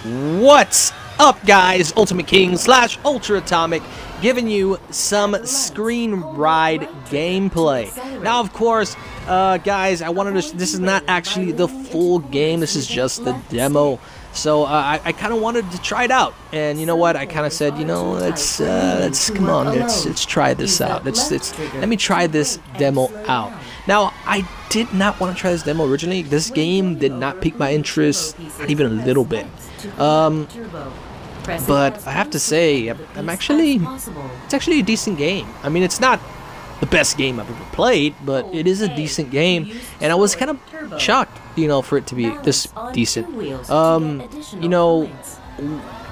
What's up, guys? Ultimate King slash Ultra Atomic giving you some Screen Ride gameplay. Now, of course, guys, I wanted to. This is not actually the full game. This is just the demo. So I kind of wanted to try it out, and you know what? I kind of said, you know, let's come on, let's try this out. Let me try this demo out. Now, I did not want to try this demo originally. This game did not pique my interest, not even a little bit. But I have to say, it's actually a decent game. I mean, it's not the best game I've ever played, but it is a decent game, and I was kind of shocked, you know, for it to be this decent. You know,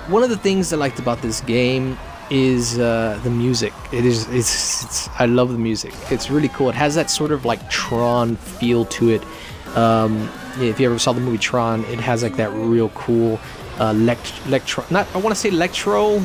one of the things I liked about this game is the music. I love the music. It's really cool. It has that sort of like Tron feel to it. If you ever saw the movie Tron, it has like that real cool electro. I want to say electro,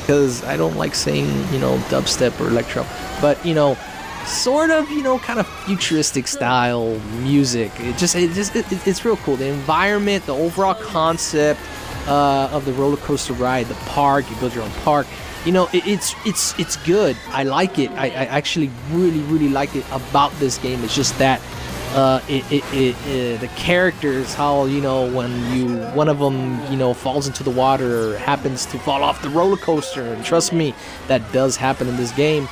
because I don't like saying, you know, dubstep or electro, but you know, sort of, you know, kind of futuristic style music. It's real cool. The environment, the overall concept of the roller coaster ride, the park. You build your own park. You know, it's good. I like it. I actually really like it about this game. It's just that the characters, how, you know, when one of them, you know, falls into the water or happens to fall off the roller coaster, and trust me, that does happen in this game.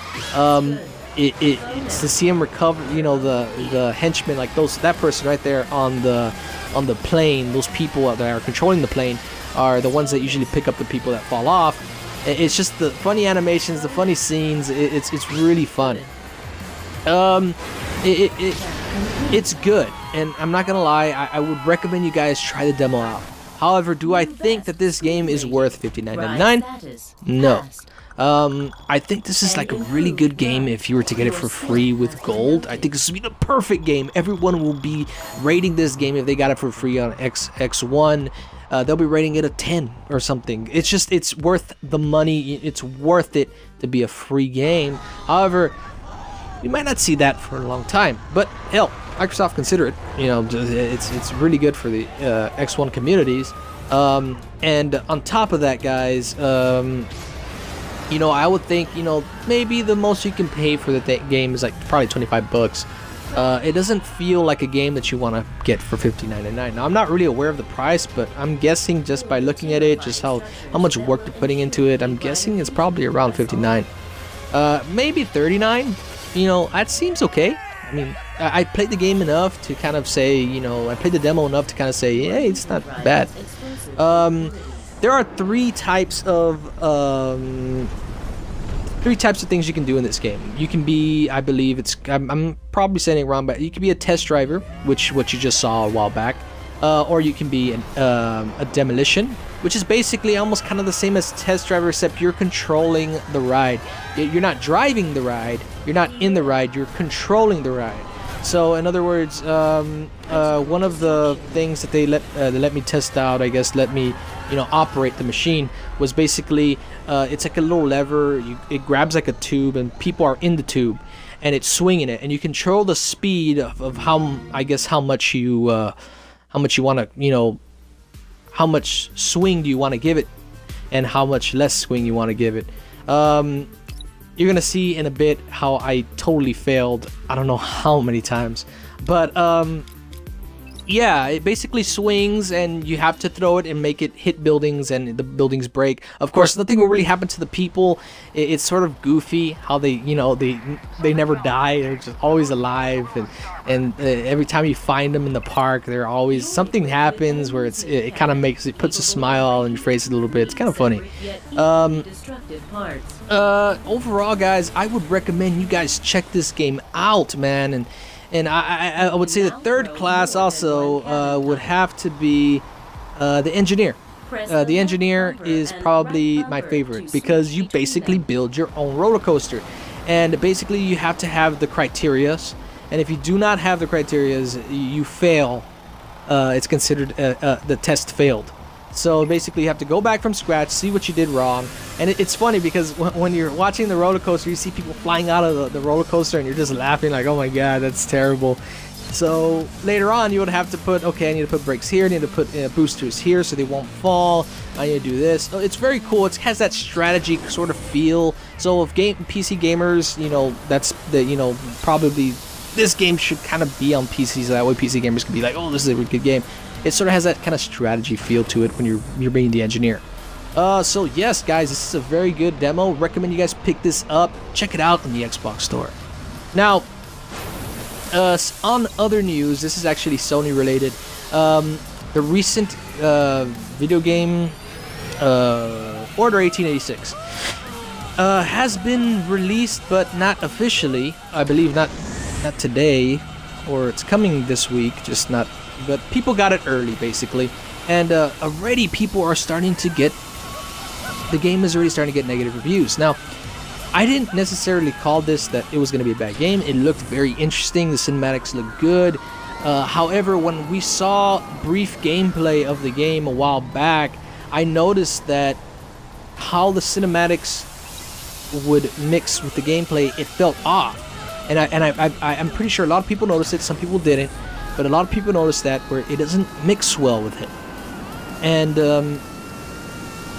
It's to see him recover, you know, the henchmen, like that person right there on the plane. Those people that are controlling the plane are the ones that usually pick up the people that fall off. It's just the funny animations, the funny scenes. It's really fun. It's good, and I'm not gonna lie, I would recommend you guys try the demo out. However, do I think that this game is worth $59.99? No. I think this is like a really good game if you were to get it for free with gold. I think this would be the perfect game. Everyone will be rating this game if they got it for free on X1. They'll be rating it a 10 or something. It's worth the money. It's worth it to be a free game. However, you might not see that for a long time, but hell, Microsoft consider it. You know, it's really good for the X1 communities. And on top of that, guys, you know, I would think, you know, maybe the most you can pay for the game is like probably 25 bucks. It doesn't feel like a game that you want to get for $59.99. Now, I'm not really aware of the price, but I'm guessing just by looking at it, just how much work they're putting into it, I'm guessing it's probably around 59. Maybe 39. You know, that seems okay. I mean, I played the game enough to kind of say, you know, I played the demo enough to kind of say, hey, it's not bad. There are three types of things you can do in this game. You can be, I believe I'm probably saying it wrong, but you can be a test driver, what you just saw a while back, or you can be a demolition, which is basically almost kind of the same as test driver, except you're controlling the ride. You're not driving the ride, you're not in the ride, you're controlling the ride. So in other words, one of the things that they let me test out, I guess, let me, you know, operate the machine, was basically it's like a little lever. It grabs like a tube, and people are in the tube, and it's swinging it, and you control the speed of how, I guess, how much you want to, you know, how much swing do you want to give it, and how much less swing you want to give it. You're gonna see in a bit how I totally failed. I don't know how many times, but yeah, it basically swings, and you have to throw it and make it hit buildings, and the buildings break. Of course, nothing will really happen to the people. It's sort of goofy how they, you know, they never die. They're just always alive, and every time you find them in the park, they're always, something happens where it kind of puts a smile on your face a little bit. It's kind of funny. Overall, guys, I would recommend you guys check this game out, man. And I would say the third class also would have to be the engineer. The engineer is probably my favorite, because you basically build your own roller coaster, and basically you have to have the criterias, and if you do not have the criterias, you fail. It's considered the test failed. So basically you have to go back from scratch, see what you did wrong. And it's funny because when you're watching the roller coaster, you see people flying out of the roller coaster, and you're just laughing like, oh my god, that's terrible. So later on, you would have to put, okay, I need to put brakes here, I need to put boosters here so they won't fall, I need to do this. So it's very cool. It has that strategy sort of feel. So if PC gamers, you know, that's the, you know, probably this game should kind of be on PC, so that way PC gamers can be like, oh, this is a really good game. It sort of has that kind of strategy feel to it when you're being the engineer. So yes, guys, this is a very good demo. Recommend you guys pick this up. Check it out in the Xbox Store. Now, on other news, this is actually Sony related. The recent video game Order 1886 has been released, but not officially. I believe not today, or it's coming this week, just not. But people got it early, basically, and already people are starting to get. The game is already starting to get negative reviews. Now, I didn't necessarily call this that it was going to be a bad game. It looked very interesting. The cinematics looked good. However, when we saw brief gameplay of the game a while back, I noticed that how the cinematics would mix with the gameplay, it felt off. And I'm pretty sure a lot of people noticed it. Some people didn't, but a lot of people noticed that where it doesn't mix well with it. And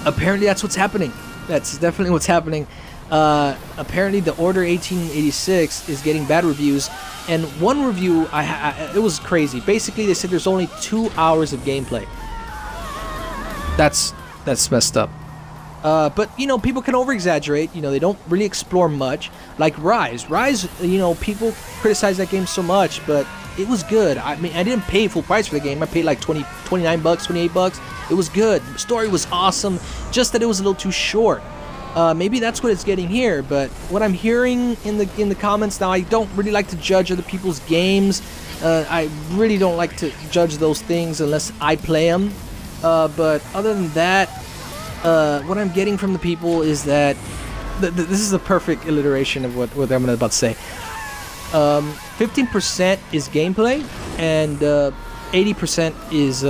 apparently that's what's happening. That's definitely what's happening. Apparently the Order 1886 is getting bad reviews, and one review it was crazy. Basically, they said there's only 2 hours of gameplay. That's messed up. But you know, people can over exaggerate. You know, they don't really explore much. Like Rise, you know, people criticize that game so much, but it was good. I mean, I didn't pay full price for the game. I paid like 29 bucks, 28 bucks. It was good. The story was awesome, just that it was a little too short. Maybe that's what it's getting here, but what I'm hearing in the comments now, I don't really like to judge other people's games. I really don't like to judge those things unless I play them. But other than that, what I'm getting from the people is that this is a perfect alliteration of what I'm about to say. 15% is gameplay, and 80% is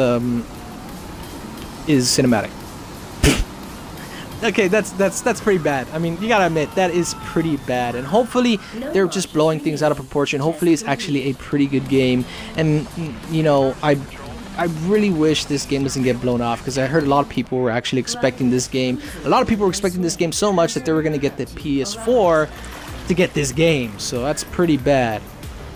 cinematic. Okay, that's pretty bad. I mean, you gotta admit, that is pretty bad. And hopefully they're just blowing things out of proportion. Hopefully it's actually a pretty good game. And, you know, I really wish this game doesn't get blown off, because I heard a lot of people were actually expecting this game. A lot of people were expecting this game so much that they were going to get the PS4 to get this game. So that's pretty bad.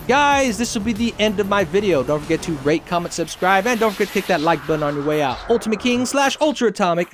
Guys, this will be the end of my video. Don't forget to rate, comment, subscribe, and don't forget to click that like button on your way out. Ultimate King / Ultra Atomic.